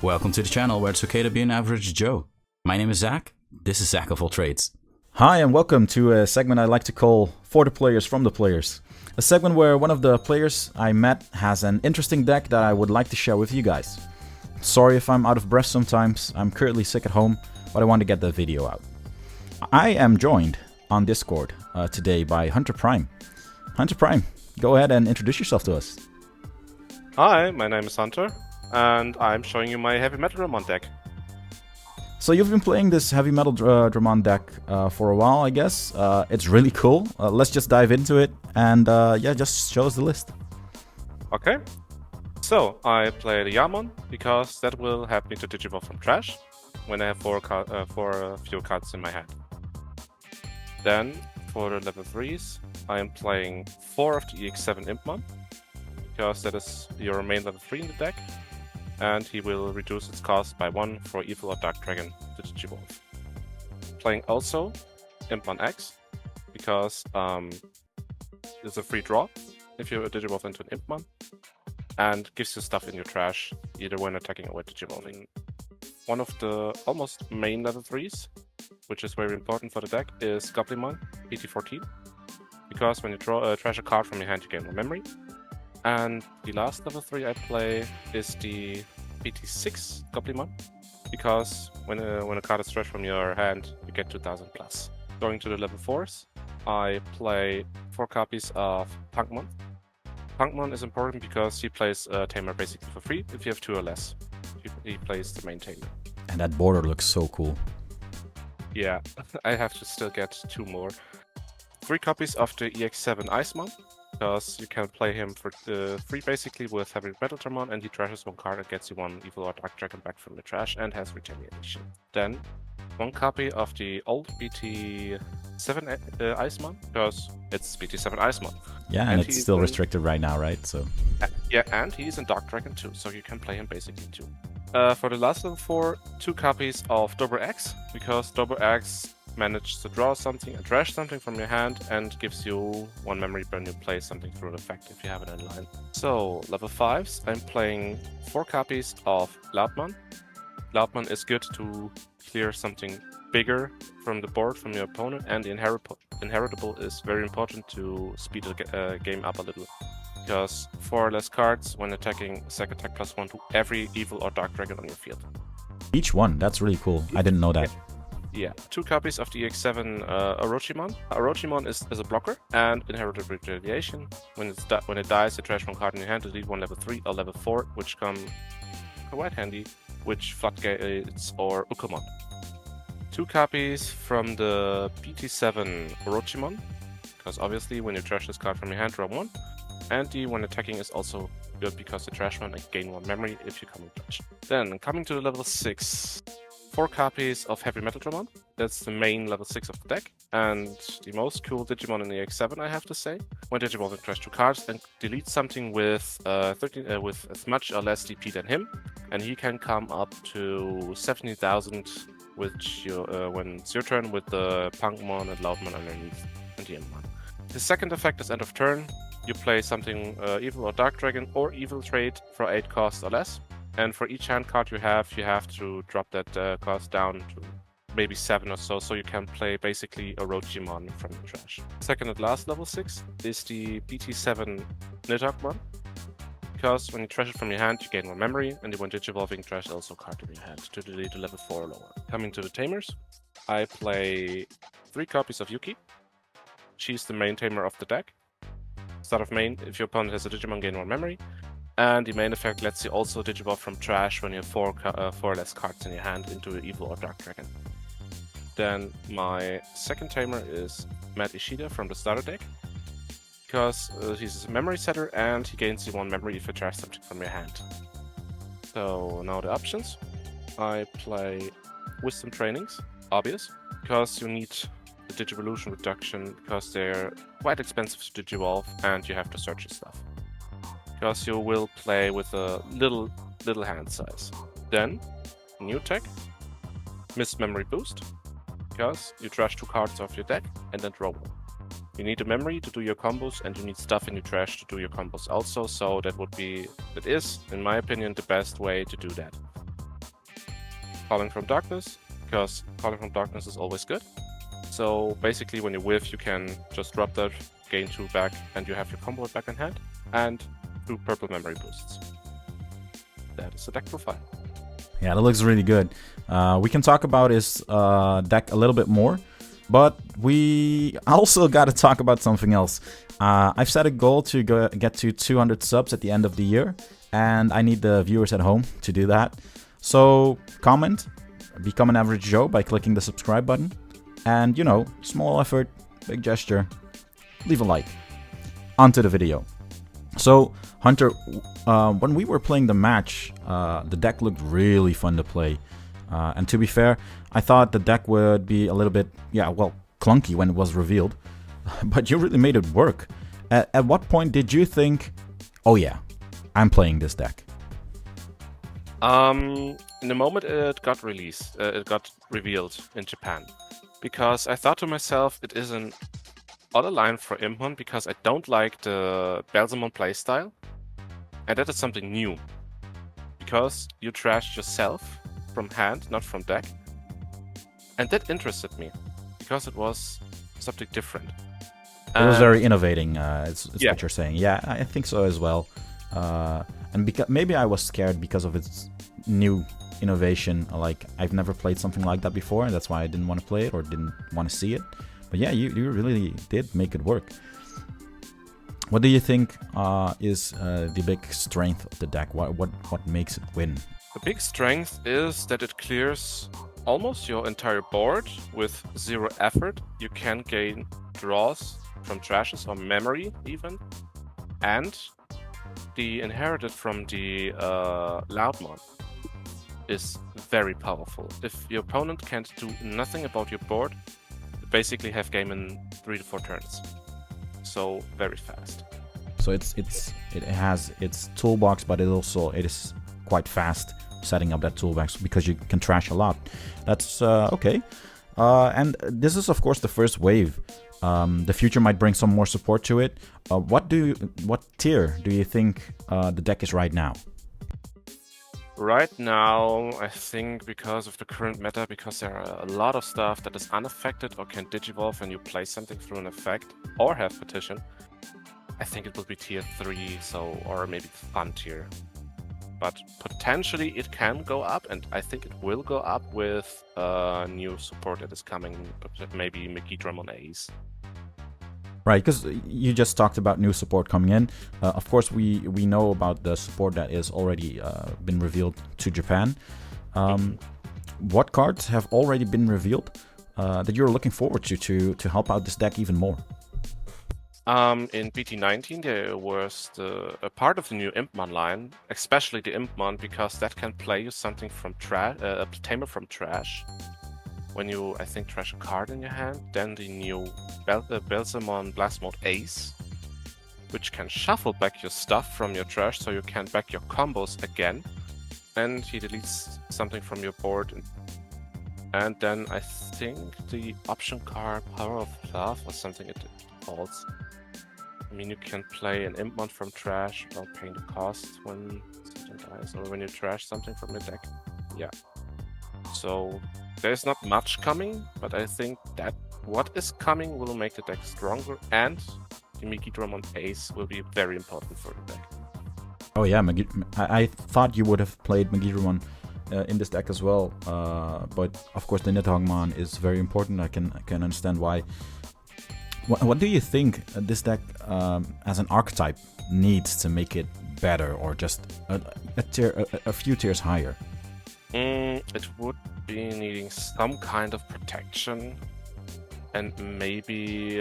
Welcome to the channel where it's okay to be an average Joe. My name is Zach. This is Zach of All Trades. Hi and welcome to a segment I like to call For the Players from the Players. A segment where one of the players I met has an interesting deck that I would like to share with you guys. Sorry if I'm out of breath sometimes, I'm currently sick at home, but I want to get the video out. I am joined on Discord today by Hunter Prime. Hunter Prime, go ahead and introduce yourself to us. Hi, my name is Hunter, and I'm showing you my Heavy Metal Dramon deck. So you've been playing this Heavy Metal Dramon deck for a while, I guess. It's really cool. Let's just dive into it, and just show us the list. Okay, so I play the Yamon because that will help me to digivolve from trash when I have four fewer cards in my hand. Then for the level 3s, I am playing 4 of the EX7 Impmon, because that is your main level 3 in the deck, and he will reduce its cost by 1 for Evil or Dark Dragon to digivolve. Playing also Impmon X, because it's a free draw if you digivolve into an Impmon, and gives you stuff in your trash, either when attacking or when digivolving. One of the almost main level 3s, which is very important for the deck, is Goblinmon, PT14, because when you trash a card from your hand, you gain more memory. And the last level 3 I play is the PT6 Goblinmon, because when a card is trashed from your hand, you get 2000 plus. Going to the level 4s, I play 4 copies of Punkmon. Punkmon is important because he plays a tamer basically for free if you have 2 or less. He plays the main tamer. And that border looks so cool. Yeah, I have to still get 2 more. 3 copies of the EX7 Icemon, because you can play him for free basically with Heavy Metal Dramon, and he trashes 1 card and gets you 1 Evil or Dark Dragon back from the trash and has Retaliation. Then 1 copy of the old BT7 Icemon, because it's BT7 Icemon. Yeah, and it's still restricted right now, right? So yeah, and he's in Dark Dragon too, so you can play him basically too. For the last level 4, 2 copies of Double X, because Double X manages to draw something and trash something from your hand and gives you 1 memory when you play something through an effect if you have it in line. So, level 5s, I'm playing 4 copies of Loudmon. Loudmon is good to clear something bigger from the board from your opponent, and the Inheritable is very important to speed the game up a little. Because 4 or less cards when attacking sec attack +1 to every Evil or Dark Dragon on your field. each one, that's really cool. I didn't know that. Yeah, 2 copies of the EX7 Orochimon. Orochimon is a blocker and inherited retaliation. When it dies, you trash 1 card in your hand to delete 1 level 3 or level 4, which come quite handy, which Floodgates or Ukomon. 2 copies from the PT7 Orochimon, because obviously when you trash this card from your hand, draw 1. And the when attacking is also good because you trash 1 and gain 1 memory if you come in touch. Then coming to the level 6. 4 copies of Heavy Metal Dramon. That's the main level 6 of the deck, and the most cool Digimon in the EX7, I have to say. When digivolve, trash 2 cards and delete something with with as much or less DP than him, and he can come up to 70,000, which when it's your turn with the Punkmon and Loudmon underneath and the Impmon. The second effect is end of turn. You play something Evil or Dark Dragon or Evil Trade for 8 costs or less. And for each hand card you have to drop that cost down to maybe 7 or so you can play basically a Orochimon from the trash. Second and last level 6 is the BT7 Nidhoggmon, because when you trash it from your hand, you gain 1 memory, and when digivolving, trash also a card in your hand to delete a level 4 or lower. Coming to the tamers, I play 3 copies of Yuki. She's the main tamer of the deck. Start of main, if your opponent has a Digimon, gain 1 memory. And the main effect lets you also digivolve from trash when you have 4 or less cards in your hand into an Evil or Dark Dragon. Then my second tamer is Matt Ishida from the starter deck, because he's a memory setter and he gains you 1 memory if you trash something from your hand. So now the options. I play Wisdom Trainings, obvious, because you need the Digivolution reduction because they're quite expensive to digivolve and you have to search your stuff. Because you will play with a little hand size. Then, new tech, Mist Memory Boost, because you trash 2 cards off your deck and then draw 1. You need a memory to do your combos, and you need stuff in your trash to do your combos also, so that is, in my opinion, the best way to do that. Calling from Darkness, because Calling from Darkness is always good. So basically, when you whiff, you can just drop that, gain 2 back, and you have your combo back in hand, and 2 purple memory boosts. That is the deck profile. Yeah, that looks really good. We can talk about his deck a little bit more, but we also got to talk about something else. I've set a goal to get to 200 subs at the end of the year, and I need the viewers at home to do that. So comment, become an average Joe by clicking the subscribe button, and you know, small effort, big gesture, leave a like. Onto the video. So Hunter, when we were playing the match, the deck looked really fun to play. And to be fair, I thought the deck would be a little bit, clunky when it was revealed. But you really made it work. At what point did you think, oh yeah, I'm playing this deck? In the moment it got released, it got revealed in Japan. Because I thought to myself, it is an other line for Impmon because I don't like the Belzamon playstyle. And that is something new. Because you trashed yourself from hand, not from deck. And that interested me. Because it was something different. It was very innovating, it's Yeah. what you're saying. Yeah, I think so as well. And maybe I was scared because of its new innovation. Like, I've never played something like that before, and that's why I didn't want to play it or didn't want to see it. But yeah, you really did make it work. What do you think is the big strength of the deck? What makes it win? The big strength is that it clears almost your entire board with 0 effort. You can gain draws from trashes or memory even. And the inherited from the Loudmon is very powerful. If your opponent can't do nothing about your board, you basically have game in 3 to 4 turns. So very fast. So it has its toolbox, but it is quite fast setting up that toolbox because you can trash a lot. That's okay. And this is of course the first wave. The future might bring some more support to it. What tier do you think the deck is right now? Right now, I think because of the current meta, because there are a lot of stuff that is unaffected or can digivolve when you play something through an effect or have petition, I think it will be tier 3, or maybe fun tier. But potentially it can go up, and I think it will go up with new support that is coming, maybe Megidramon Ace. Right, because you just talked about new support coming in. Of course, we know about the support that is already been revealed to Japan. What cards have already been revealed that you're looking forward to help out this deck even more? In BT19, there was a part of the new Impmon line, especially the Impmon, because that can play you something from a Tamer from trash. When you, I think, trash a card in your hand, then the new Belzamon Blast Mode Ace, which can shuffle back your stuff from your trash so you can back your combos again. And he deletes something from your board. And then I think the option card Power of Love or something it calls. I mean, you can play an Impmon from trash without paying the cost when something dies, or when you trash something from your deck. Yeah. So there's not much coming, but I think that what is coming will make the deck stronger, and the Megidramon Ace will be very important for the deck. Oh yeah, I thought you would have played Megidramon in this deck as well, but of course the Nidhoggmon is very important. I can understand why. What do you think this deck as an archetype needs to make it better, or just a few tiers higher? It would be needing some kind of protection, and maybe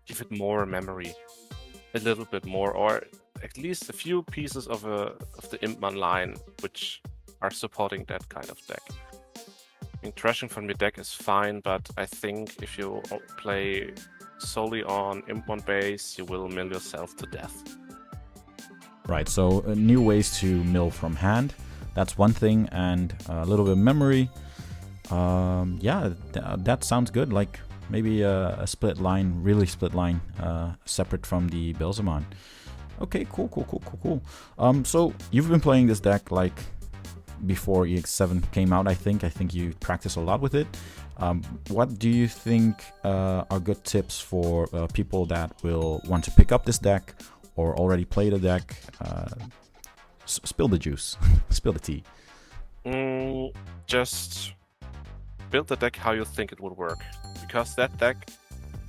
give it more memory, a little bit more, or at least a few pieces of the Impmon line which are supporting that kind of deck. I mean, trashing from your deck is fine, but I think if you play solely on Impmon base, you will mill yourself to death. Right, so new ways to mill from hand. That's one thing, and a little bit of memory. Yeah, that sounds good. Like maybe a split line, really split line, separate from the Belzamon. Okay, cool. So you've been playing this deck like before EX7 came out, I think. I think you practice a lot with it. What do you think are good tips for people that will want to pick up this deck or already play the deck? Spill the juice. Spill the tea. Just build the deck how you think it would work. Because that deck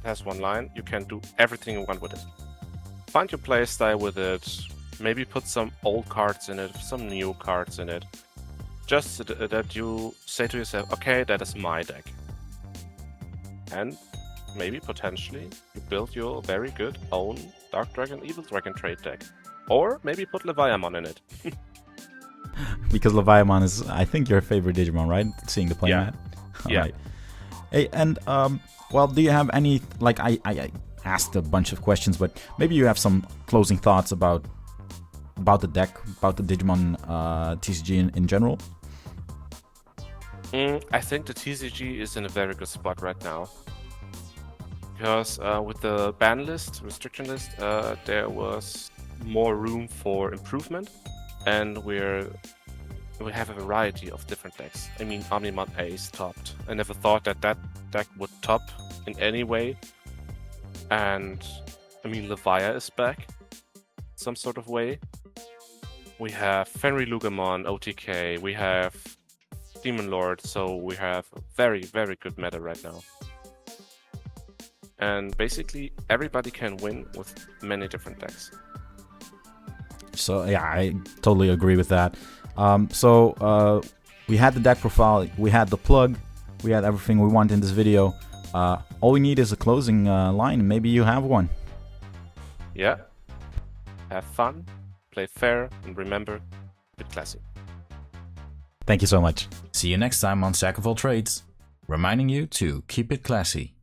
has one line, you can do everything you want with it. Find your playstyle with it. Maybe put some old cards in it, some new cards in it. Just so that you say to yourself, okay, that is my deck. And maybe potentially you build your very good own Dark Dragon, Evil Dragon trade deck. Or maybe put Leviamon in it. Because Leviamon is, I think, your favorite Digimon, right? Seeing the playmat? Yeah. Right. Hey, and, well, do you have any, like, I asked a bunch of questions, but maybe you have some closing thoughts about the deck, about the Digimon TCG in general? I think the TCG is in a very good spot right now. Because with the ban list, restriction list, there was more room for improvement. And we have a variety of different decks. I mean, Omnimon Ace topped. I never thought that deck would top in any way. And I mean, Levia is back some sort of way. We have Fenrir Lugamon, OTK, we have Demon Lord, so we have a very, very good meta right now. And basically, everybody can win with many different decks. So, yeah, I totally agree with that. We had the deck profile, we had the plug, we had everything we want in this video. All we need is a closing line. Maybe you have one. Yeah. Have fun, play fair, and remember, keep it classy. Thank you so much. See you next time on Sack of All Trades, reminding you to keep it classy.